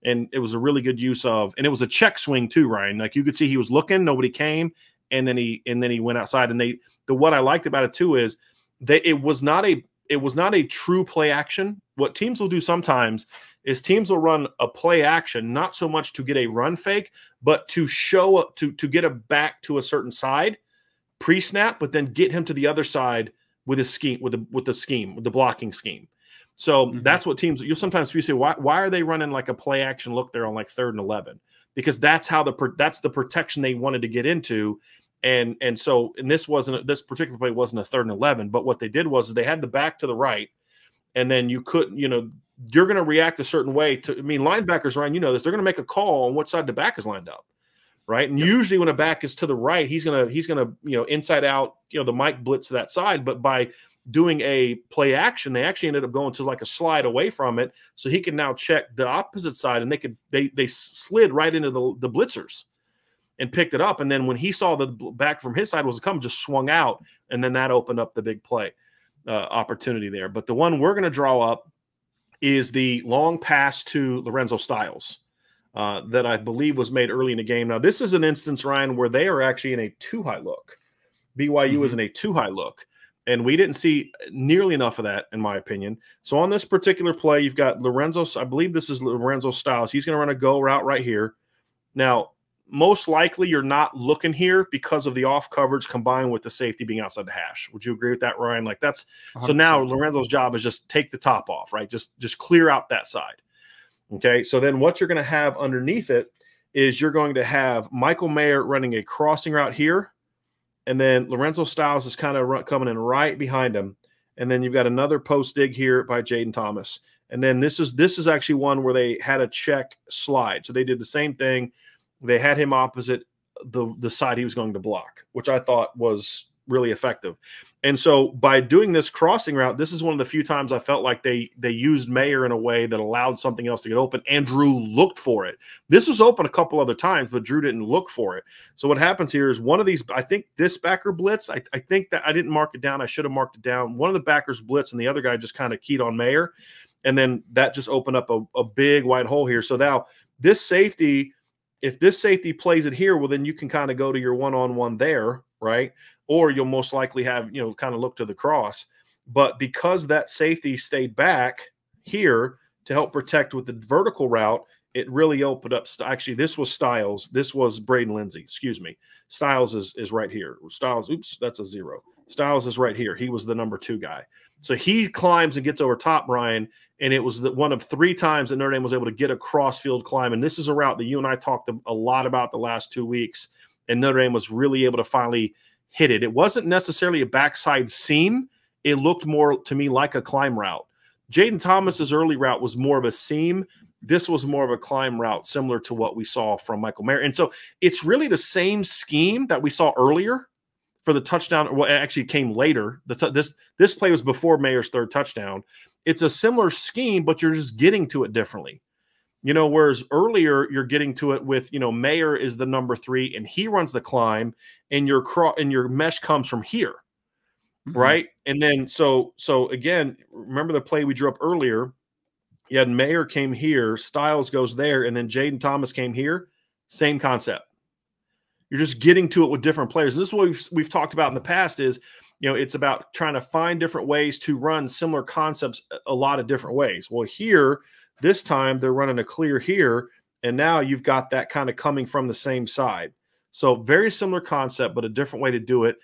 And it was a really good use of, and it was a check swing too, Ryan. Like you could see he was looking, nobody came, and then he went outside. And what I liked about it too is it was not a true play action. What teams will do sometimes is teams will run a play action, not so much to get a run fake, but to show up to get a back to a certain side pre-snap, but then get him to the other side with his scheme, with the blocking scheme. So that's what teams, you'll sometimes say, why are they running like a play action look there on like 3rd and 11? Because that's the protection they wanted to get into. And so, this particular play wasn't a 3rd and 11, but what they did was they had the back to the right, and then you couldn't, you're going to react a certain way to, I mean, linebackers, Ryan, you know this, they're going to make a call on which side the back is lined up. Right. And usually when a back is to the right, he's going to, inside out, the Mike blitz to that side. But by doing a play action, they actually ended up going to like a slide away from it. So he can now check the opposite side, and they slid right into the blitzers and picked it up. And then when he saw the back from his side was coming, just swung out. And then that opened up the big play opportunity there. But the one we're going to draw up is the long pass to Lorenzo Styles. That I believe was made early in the game. Now, this is an instance, Ryan, where they are actually in a too-high look. BYU is in a too-high look, and we didn't see nearly enough of that, in my opinion. So on this particular play, you've got Lorenzo. I believe this is Lorenzo Styles. He's going to run a go route right here. Now, most likely you're not looking here because of the off coverage combined with the safety being outside the hash. Would you agree with that, Ryan? Like that's 100%. So now Lorenzo's job is just take the top off, right? Just clear out that side. Okay, so then what you're going to have underneath it is you're going to have Michael Mayer running a crossing route here, and then Lorenzo Styles is kind of coming in right behind him, and then you've got another post dig here by Jaden Thomas, and then this is actually one where they had a check slide, so they did the same thing. They had him opposite the side he was going to block, which I thought was really effective. And so by doing this crossing route, this is one of the few times I felt like they used Mayer in a way that allowed something else to get open, and Drew looked for it. This was open a couple other times, but Drew didn't look for it. So what happens here is one of these, I think this backer blitz, I think that I didn't mark it down. I should have marked it down. One of the backers blitz, and the other guy just kind of keyed on Mayer, and then that just opened up a big wide hole here. So now this safety, if this safety plays it here, well, then you can kind of go to your one-on-one there, right? Or you'll most likely have, kind of look to the cross. But because that safety stayed back here to help protect with the vertical route, it really opened up. Actually, this was Styles. This was Braden Lindsay. Excuse me. Styles is right here. Styles, oops, that's a 0. Styles is right here. He was the number 2 guy. So he climbs and gets over top, Ryan, and it was one of 3 times that Notre Dame was able to get a cross-field climb. And this is a route that you and I talked a lot about the last 2 weeks, and Notre Dame was really able to finally hit it. It wasn't necessarily a backside seam. It looked more to me like a climb route. Jaden Thomas's early route was more of a seam. This was more of a climb route, similar to what we saw from Michael Mayer. And so it's really the same scheme that we saw earlier for the touchdown. Well, it actually came later. This play was before Mayer's 3rd touchdown. It's a similar scheme, but you're just getting to it differently. Whereas earlier you're getting to it with, Mayer is the number 3 and he runs the climb, and your mesh comes from here, right? And then so again, remember the play we drew up earlier? You had Mayer came here, Styles goes there, and then Jaden Thomas came here. Same concept. You're just getting to it with different players. And this is what we've talked about in the past is, it's about trying to find different ways to run similar concepts a lot of different ways. Well, here, this time they're running a clear here, and now you've got that kind of coming from the same side. So very similar concept, but a different way to do it,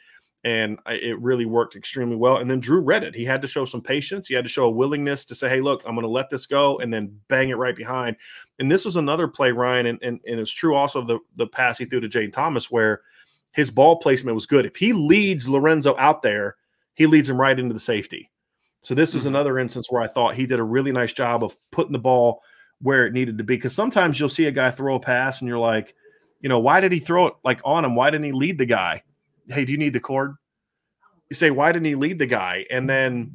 and it really worked extremely well. And then Drew read it. He had to show some patience. He had to show a willingness to say, hey, look, I'm going to let this go, and then bang it right behind. And this was another play, Ryan, and it's true also of the pass he threw to Jaden Thomas, where his ball placement was good. If he leads Lorenzo out there, he leads him right into the safety. So this is another instance where I thought he did a really nice job of putting the ball where it needed to be. Because sometimes you'll see a guy throw a pass and you're like, why did he throw it on him? Why didn't he lead the guy? Hey, do you need the cord? You say, why didn't he lead the guy? And then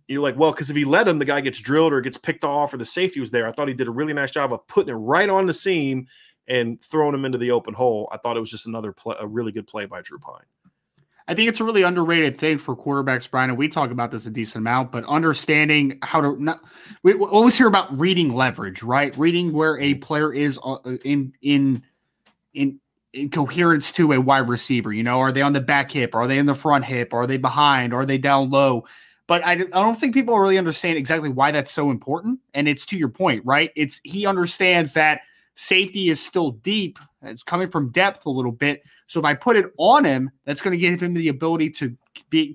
you're like, well, because if he led him, the guy gets drilled or gets picked off or the safety was there. I thought he did a really nice job of putting it right on the seam and throwing him into the open hole. I thought it was just a really good play by Drew Pine. I think it's a really underrated thing for quarterbacks, Brian, and we talk about this a decent amount, but understanding how to we always hear about reading leverage, right? Reading where a player is in coherence to a wide receiver. Are they on the back hip? Are they in the front hip? Are they behind? Are they down low? But I don't think people really understand exactly why that's so important. And it's to your point, right? He understands that safety is still deep. It's coming from depth a little bit. So if I put it on him, that's going to give him the ability to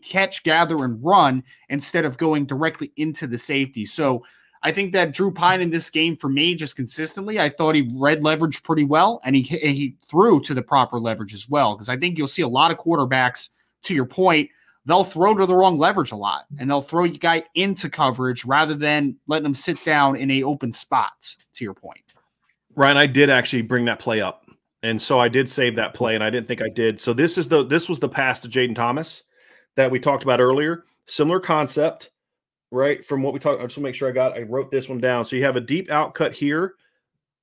catch, gather, and run instead of going directly into the safety. So I think that Drew Pine in this game, for me, just consistently, I thought he read leverage pretty well, and he threw to the proper leverage as well. Because I think you'll see a lot of quarterbacks, to your point, they'll throw to the wrong leverage a lot, and they'll throw your guy into coverage rather than letting him sit down in a open spot, to your point. Ryan, I did actually bring that play up. And so I did save that play, and I didn't think I did. So this was the pass to Jaden Thomas that we talked about earlier. Similar concept, right? From what we talked, I just want to make sure I wrote this one down. So you have a deep out cut here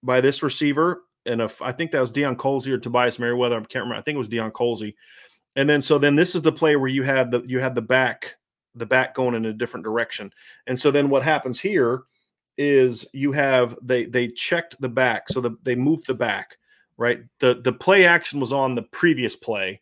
by this receiver, and I think that was Deion Colsey or Tobias Merriweather. I can't remember. I think it was Deion Colsey. And then this is the play where you had the back going in a different direction. And so then what happens here is you have they checked the back, so they moved the back. Right, the play action was on the previous play.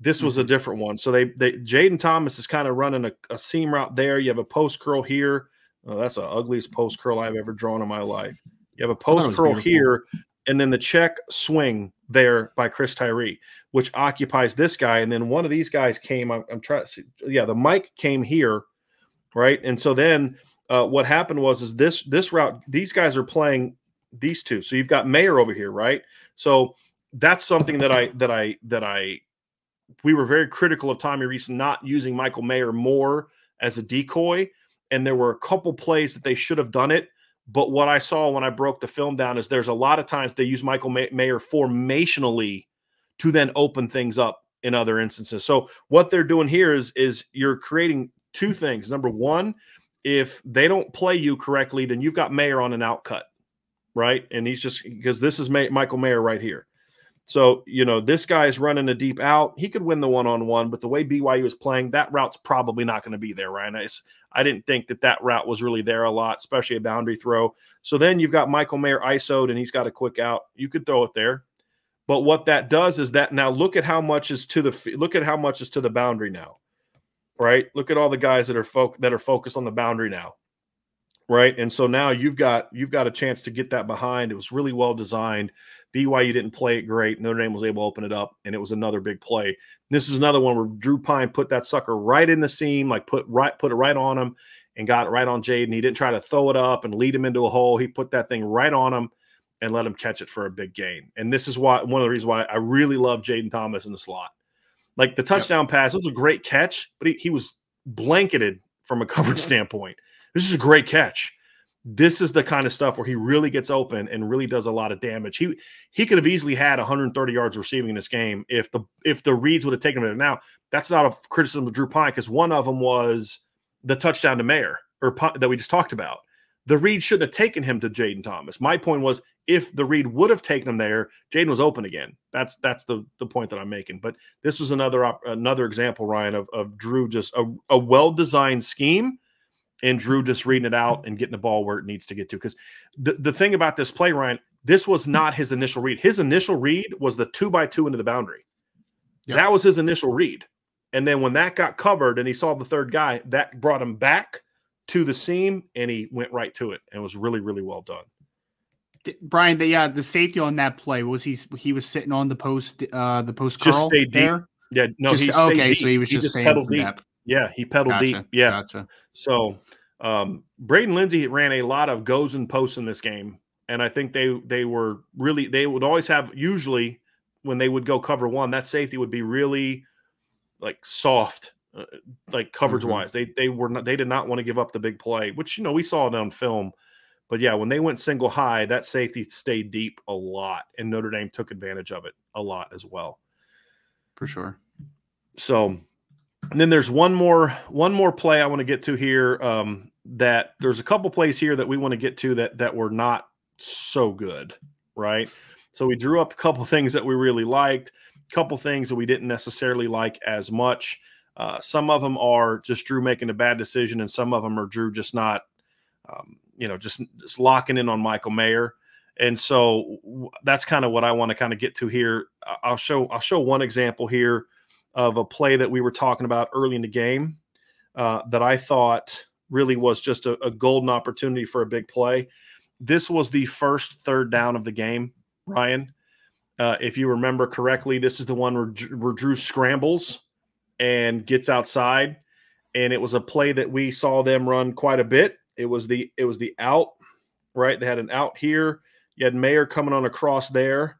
This was a different one. So Jaden Thomas is kind of running a seam route there. You have a post curl here. Oh, that's the ugliest post curl I've ever drawn in my life. You have a post curl here, and then the check swing there by Chris Tyree, which occupies this guy. And then one of these guys came. I'm trying to see. Yeah, the mic came here, right? And so then what happened was this route. These guys are playing these two. So you've got Mayer over here, right? So that's something that we were very critical of Tommy Rees not using Michael Mayer more as a decoy. And there were a couple plays that they should have done it. But what I saw when I broke the film down is there's a lot of times they use Michael Mayer formationally to then open things up in other instances. So what they're doing here is you're creating two things. Number one, if they don't play you correctly, then you've got Mayer on an out cut. Right. And he's just because this is Michael Mayer right here. So, this guy is running a deep out. He could win the one-on-one, but the way BYU is playing, that route's probably not going to be there, Ryan. I didn't think that route was really there a lot, especially a boundary throw. So then you've got Michael Mayer ISO'd, and he's got a quick out. You could throw it there. But what that does is that now look at how much is to the boundary now. Right? Look at all the guys that are focused on the boundary now. Right. And so now you've got a chance to get that behind. It was really well designed. BYU didn't play it great. Notre Dame was able to open it up, and it was another big play. This is another one where Drew Pine put that sucker right in the seam, like put it right on him and got it right on Jaden. He didn't try to throw it up and lead him into a hole. He put that thing right on him and let him catch it for a big gain. And this is one of the reasons why I really love Jaden Thomas in the slot. Like the touchdown pass, it was a great catch, but he was blanketed from a coverage standpoint. This is a great catch. This is the kind of stuff where he really gets open and really does a lot of damage. He could have easily had 130 yards receiving in this game if the reads would have taken him. Now, that's not a criticism of Drew Pine because one of them was the touchdown to Mayer that we just talked about. The read shouldn't have taken him to Jaden Thomas. My point was if the read would have taken him there, Jaden was open again. That's the point that I'm making. But this was another example, Ryan, of Drew just a well-designed scheme. And Drew just reading it out and getting the ball where it needs to get to. Because the thing about this play, Ryan, this was not his initial read. His initial read was the 2x2 into the boundary. Yep. That was his initial read. And then when that got covered and he saw the third guy, that brought him back to the seam, and he went right to it. And it was really, really well done. Brian, the safety on that play, was he was sitting on the post curl just stayed there? Deep. Yeah, no, he stayed deep. So he was just pedaled deep. Depth. Yeah, he pedaled deep. Yeah. Gotcha. So Braden Lindsay ran a lot of goes and posts in this game. And I think they would always have, usually when they would go cover one, that safety would be really like soft, like coverage wise. They did not want to give up the big play, which, we saw it on film. But yeah, when they went single high, that safety stayed deep a lot, and Notre Dame took advantage of it a lot as well. For sure. So, and then there's one more play I want to get to here. That there's a couple plays here that we want to get to that were not so good, right? So we drew up a couple things that we really liked, a couple things that we didn't necessarily like as much. Some of them are just Drew making a bad decision, and some of them are Drew just not, just locking in on Michael Mayer. And so that's kind of what I want to kind of get to here. I'll show one example here of a play that we were talking about early in the game that I thought really was just a golden opportunity for a big play. This was the first third down of the game, Ryan. If you remember correctly, this is the one where Drew scrambles and gets outside, and it was a play that we saw them run quite a bit. It was the out, right? They had an out here. You had Mayer coming on across there,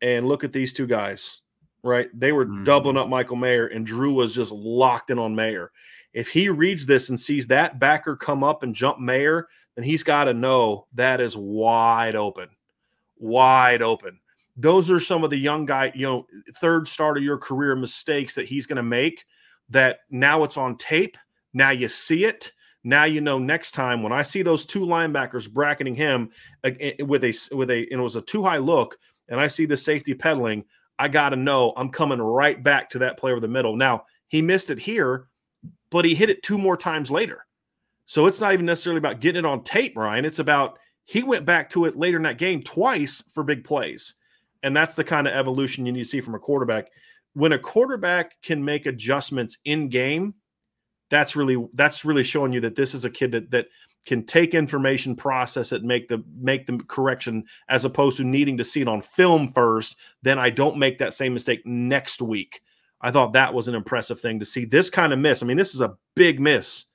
and look at these two guys, right? They were doubling up Michael Mayer, and Drew was just locked in on Mayer. If he reads this and sees that backer come up and jump Mayer, then he's got to know that is wide open. Wide open. Those are some of the young guy, third start of your career mistakes that he's going to make, that now it's on tape. Now you see it. Now you know next time when I see those two linebackers bracketing him with a and it was a too high look, and I see the safety pedaling, I got to know I'm coming right back to that play over the middle. Now, he missed it here, but he hit it 2 more times later. So it's not even necessarily about getting it on tape, Ryan. It's about he went back to it later in that game twice for big plays. And that's the kind of evolution you need to see from a quarterback. When a quarterback can make adjustments in game, that's really showing you that this is a kid that can take information, process it, make the correction, as opposed to needing to see it on film first. Then I don't make that same mistake next week. I thought that was an impressive thing to see. This kind of miss. I mean, this is a big miss,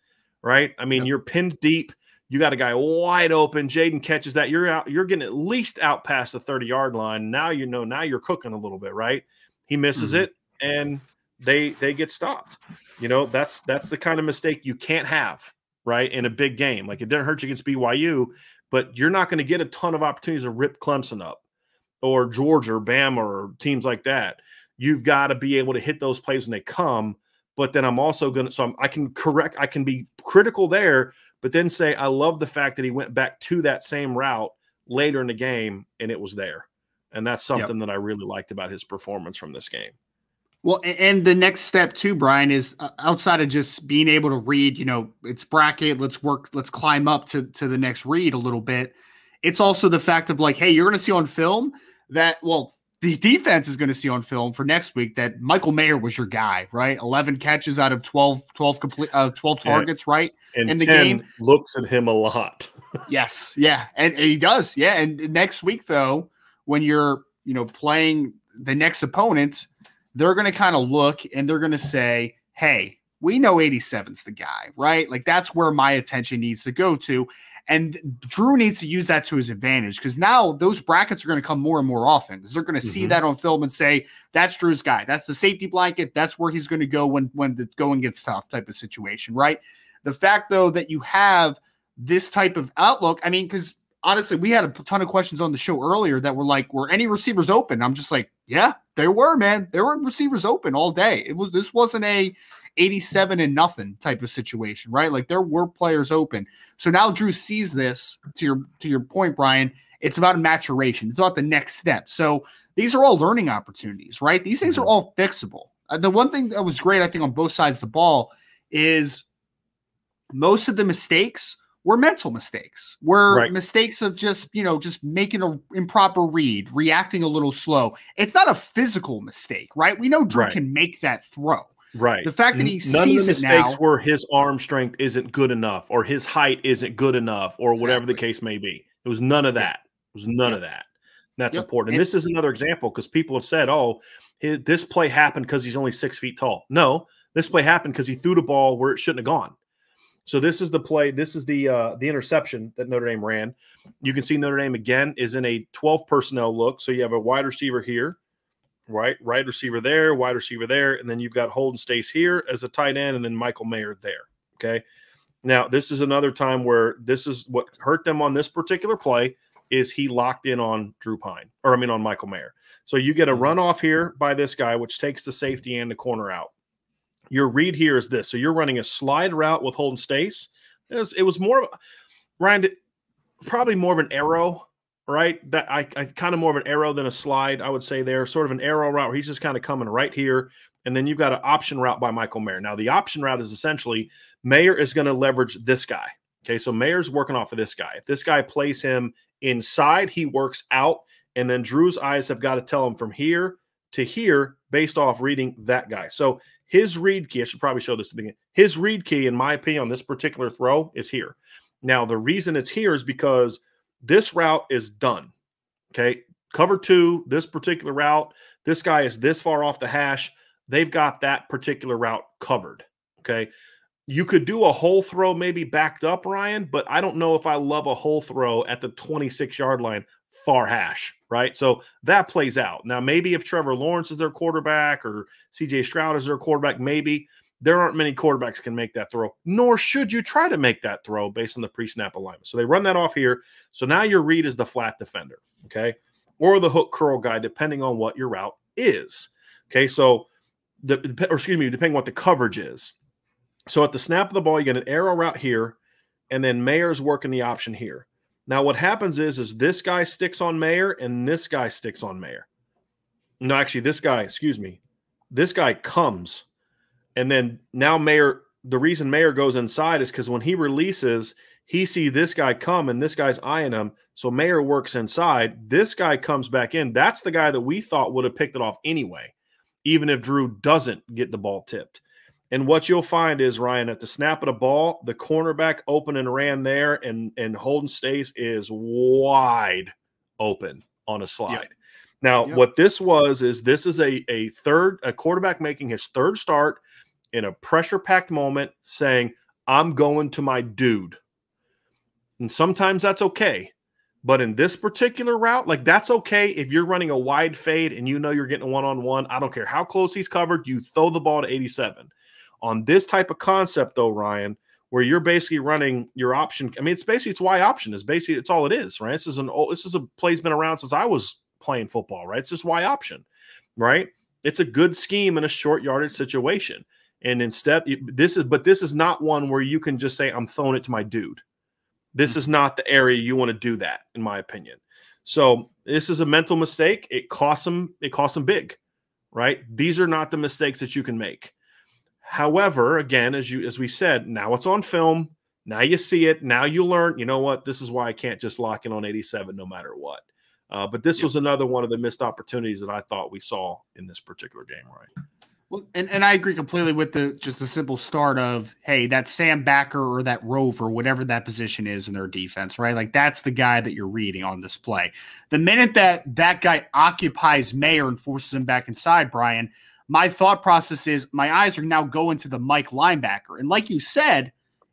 right? I mean, You're pinned deep. You got a guy wide open. Jaden catches that. You're getting at least out past the 30-yard line. Now now you're cooking a little bit, right? He misses it, and they get stopped. That's the kind of mistake you can't have, right, in a big game. Like, it didn't hurt you against BYU, but you're not going to get a ton of opportunities to rip Clemson up or Georgia or Bama or teams like that. You've got to be able to hit those plays when they come. But then I'm also going to – I can be critical there, but then say I love the fact that he went back to that same route later in the game, and it was there. And that's something that I really liked about his performance from this game. Well, and the next step too, Brian, is outside of just being able to read, it's bracket, let's climb up to the next read a little bit. It's also the fact of like, hey, you're going to see on film that, the defense is going to see on film for next week that Michael Mayer was your guy, right? 11 catches out of 12 targets, right? And in the 10 game. Looks at him a lot. Yes. Yeah. And he does. Yeah. And next week though, when you're, playing the next opponent, they're going to kind of look and they're going to say, hey, we know 87's the guy, right? Like, that's where my attention needs to go to. And Drew needs to use that to his advantage, because now those brackets are going to come more and more often, because they're going to see that on film and say, that's Drew's guy. That's the safety blanket. That's where he's going to go when the going gets tough type of situation, right? The fact, though, that you have this type of outlook, I mean, because honestly, we had a ton of questions on the show earlier that were like, were any receivers open? I'm just like, yeah, there were, man. There were receivers open all day. This wasn't a 87 and nothing type of situation, right? Like, there were players open. So now Drew sees this, to your point, Brian, it's about maturation. It's about the next step. So these are all learning opportunities, right? These things are all fixable. The one thing that was great, I think, on both sides of the ball is most of the mistakes were mental mistakes, mistakes of just making an improper read, reacting a little slow. It's not a physical mistake, right? We know Drew can make that throw. Right. The fact that he None sees of the it mistakes now, were his arm strength isn't good enough, or his height isn't good enough, or whatever the case may be. It was none of that. It was none of that. And that's important. And this is another example, because people have said, this play happened because he's only 6 feet tall. No, this play happened because he threw the ball where it shouldn't have gone. So this is the play. This is the interception that Notre Dame ran. You can see Notre Dame again is in a 12 personnel look. So you have a wide receiver here, right receiver there, wide receiver there, and then you've got Holden Stace here as a tight end, and then Michael Mayer there. Okay. Now this is another time where this is what hurt them on this particular play is he locked in on on Michael Mayer. So you get a runoff here by this guy, which takes the safety and the corner out. Your read here is this. So you're running a slide route with Holden Stace. It was more of Ryan, probably more of an arrow, right? That I kind of more of an arrow than a slide, I would say there. Sort of an arrow route where he's just kind of coming right here. And then you've got an option route by Michael Mayer. Now, the option route is essentially Mayer is going to leverage this guy. Okay, so Mayer's working off of this guy. If this guy plays him inside, he works out. And then Drew's eyes have got to tell him from here to here based off reading that guy. So his read key, I should probably show this to begin. His read key, in my opinion, on this particular throw is here. Now, the reason it's here is because this route is done. Okay, cover 2, this particular route, this guy is this far off the hash. They've got that particular route covered. Okay, you could do a hole throw maybe backed up, Ryan, but I don't know if I love a hole throw at the 26-yard line far hash, right? So that plays out. Now, maybe if Trevor Lawrence is their quarterback or CJ Stroud is their quarterback, maybe there aren't many quarterbacks can make that throw, nor should you try to make that throw based on the pre-snap alignment. So they run that off here. So now your read is the flat defender, okay, or the hook curl guy, depending on what your route is. Okay, so depending on what the coverage is. So at the snap of the ball, you get an arrow route here, and then Mayer's working the option here. Now what happens is this guy sticks on Mayer and this guy sticks on Mayer. No, actually, this guy comes. And then now Mayer, the reason Mayer goes inside is because when he releases, he sees this guy come and this guy's eyeing him. So Mayer works inside. This guy comes back in. That's the guy that we thought would have picked it off anyway, even if Drew doesn't get the ball tipped. And what you'll find is, Ryan, at the snap of the ball, the cornerback open and ran there, and Holden Stace is wide open on a slide. Yep. Now, what this is this is a quarterback making his third start in a pressure-packed moment saying, I'm going to my dude. And sometimes that's okay. But in this particular route, like that's okay if you're running a wide fade and you know you're getting a one-on-one. I don't care how close he's covered. You throw the ball to 87. On this type of concept, though, Ryan, where you're basically running your option. I mean, it's Y option. It's all it is, right? This is a play's been around since I was playing football, right? It's just Y option, right? It's a good scheme in a short yardage situation. And instead, this is not one where you can just say, I'm throwing it to my dude. This is not the area you want to do that, in my opinion. So this is a mental mistake. It costs them big, right? These are not the mistakes that you can make. However, again, as we said, now it's on film. Now you see it. Now you learn, you know what? This is why I can't just lock in on 87 no matter what. But this was another one of the missed opportunities that I thought we saw in this particular game, right? Well, and I agree completely with just the simple start of, hey, that Sam Backer or that Rover, whatever that position is in their defense, right? Like that's the guy that you're reading on display. The minute that guy occupies Mayer and forces him back inside, Brian, my thought process is my eyes are now going to the Mike linebacker. And like you said,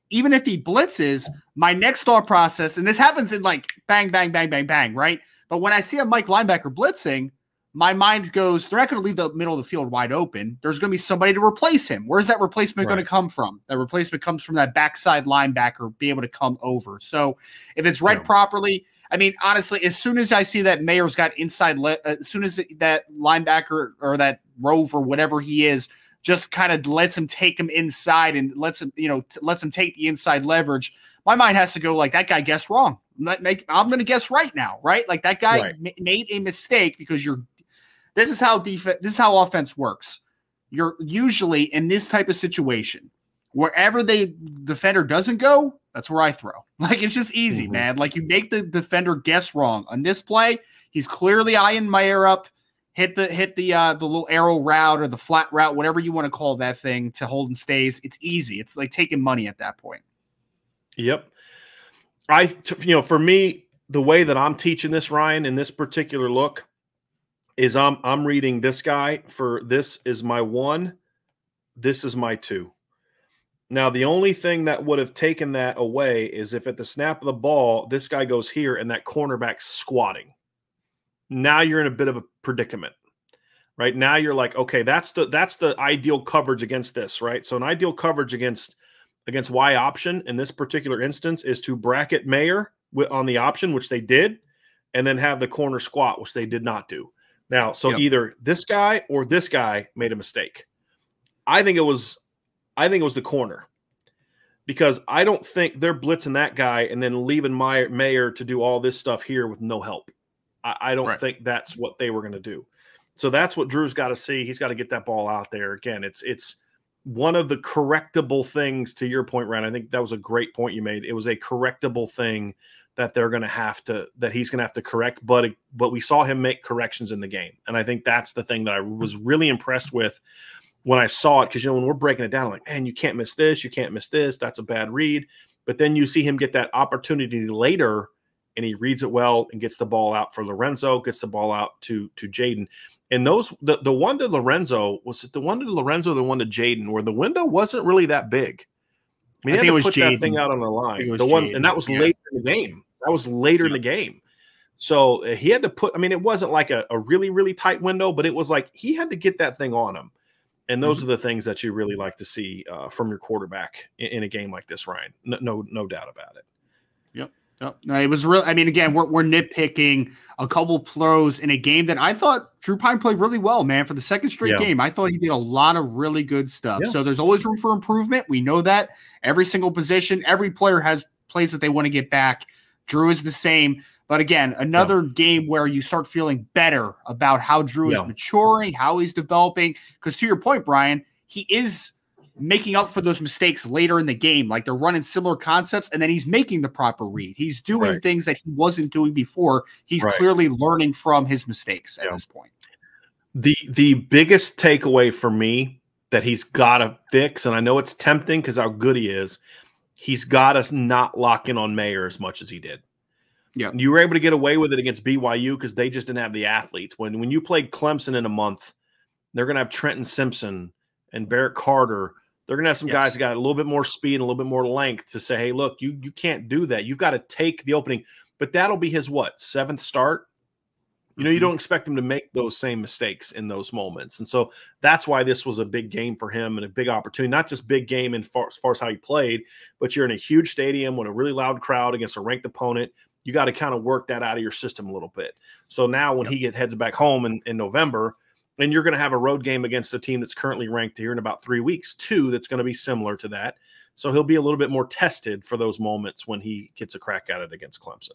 even if he blitzes, my next thought process, and this happens in like bang, bang, bang, bang, bang, right? But when I see a Mike linebacker blitzing, my mind goes, they're not going to leave the middle of the field wide open. There's going to be somebody to replace him. Where's that replacement going to come from? That replacement comes from that backside linebacker be able to come over. So if it's read properly, I mean, honestly, as soon as I see that Mayer's got inside, as soon as that linebacker or that Rover, whatever he is, just kind of lets him take him inside and lets him take the inside leverage, my mind has to go like, that guy guessed wrong. I'm going to guess right now, right? Like that guy made a mistake because this is how offense works. You're usually in this type of situation, wherever the defender doesn't go, that's where I throw. Like it's just easy, man. Like you make the defender guess wrong. On this play, he's clearly eyeing Mayer up, hit the little arrow route or the flat route, whatever you want to call that thing, to Holden Stays. It's easy. It's like taking money at that point. Yep. For me, the way that I'm teaching this, Ryan, in this particular look, is I'm reading this guy for this is my 1, this is my 2. Now, the only thing that would have taken that away is if at the snap of the ball, this guy goes here and that cornerback's squatting. Now you're in a bit of a predicament, right? Now you're like, okay, that's the ideal coverage against this, right? So an ideal coverage against Y option in this particular instance is to bracket Mayer on the option, which they did, and then have the corner squat, which they did not do. Now, so either this guy or this guy made a mistake. I think it was the corner, because I don't think they're blitzing that guy and then leaving Mayer to do all this stuff here with no help. I don't think that's what they were going to do. So that's what Drew's got to see. He's got to get that ball out there. Again, it's one of the correctable things, to your point, Ryan. I think that was a great point you made. It was a correctable thing that he's going to have to correct, but we saw him make corrections in the game. And I think that's the thing that I was really impressed with when I saw it. Cause when we're breaking it down, I'm like, man, you can't miss this. You can't miss this. That's a bad read. But then you see him get that opportunity later and he reads it well and gets the ball out for Lorenzo, gets the ball out to Jaden. And the one to Lorenzo, was it the one to Lorenzo or the one to Jaden, where the window wasn't really that big? I mean, he had to put that thing out on the line. The one, and that was later in the game. That was later in the game. So he had to put, I mean, it wasn't like a really, really tight window, but it was like he had to get that thing on him. And those are the things that you really like to see from your quarterback in a game like this, Ryan. No doubt about it. Yep. Yep. No, it was real. I mean, again, we're nitpicking a couple throws in a game that I thought Drew Pine played really well, man. For the second straight game, I thought he did a lot of really good stuff. Yeah. So there's always room for improvement. We know that every single position, every player has plays that they want to get back. Drew is the same. But again, another game where you start feeling better about how Drew is maturing, how he's developing. Because to your point, Brian, he is making up for those mistakes later in the game. Like they're running similar concepts, and then he's making the proper read. He's doing things that he wasn't doing before. He's clearly learning from his mistakes at this point. The biggest takeaway for me that he's got to fix, and I know it's tempting because how good he is, he's got us not lock in on Mayer as much as he did. Yeah, you were able to get away with it against BYU because they just didn't have the athletes. When you played Clemson in a month, they're going to have Trenton Simpson and Barrett Carter. They're going to have some guys that got a little bit more speed and a little bit more length to say, hey, look, you can't do that. You've got to take the opening. But that'll be his, what, 7th start? You know, you don't expect him to make those same mistakes in those moments. And so that's why this was a big game for him and a big opportunity, not just big game as far as how he played, but you're in a huge stadium with a really loud crowd against a ranked opponent. You got to kind of work that out of your system a little bit. So now when he heads back home in November, and you're going to have a road game against a team that's currently ranked here in about 3 weeks, too, that's going to be similar to that. So he'll be a little bit more tested for those moments when he gets a crack at it against Clemson.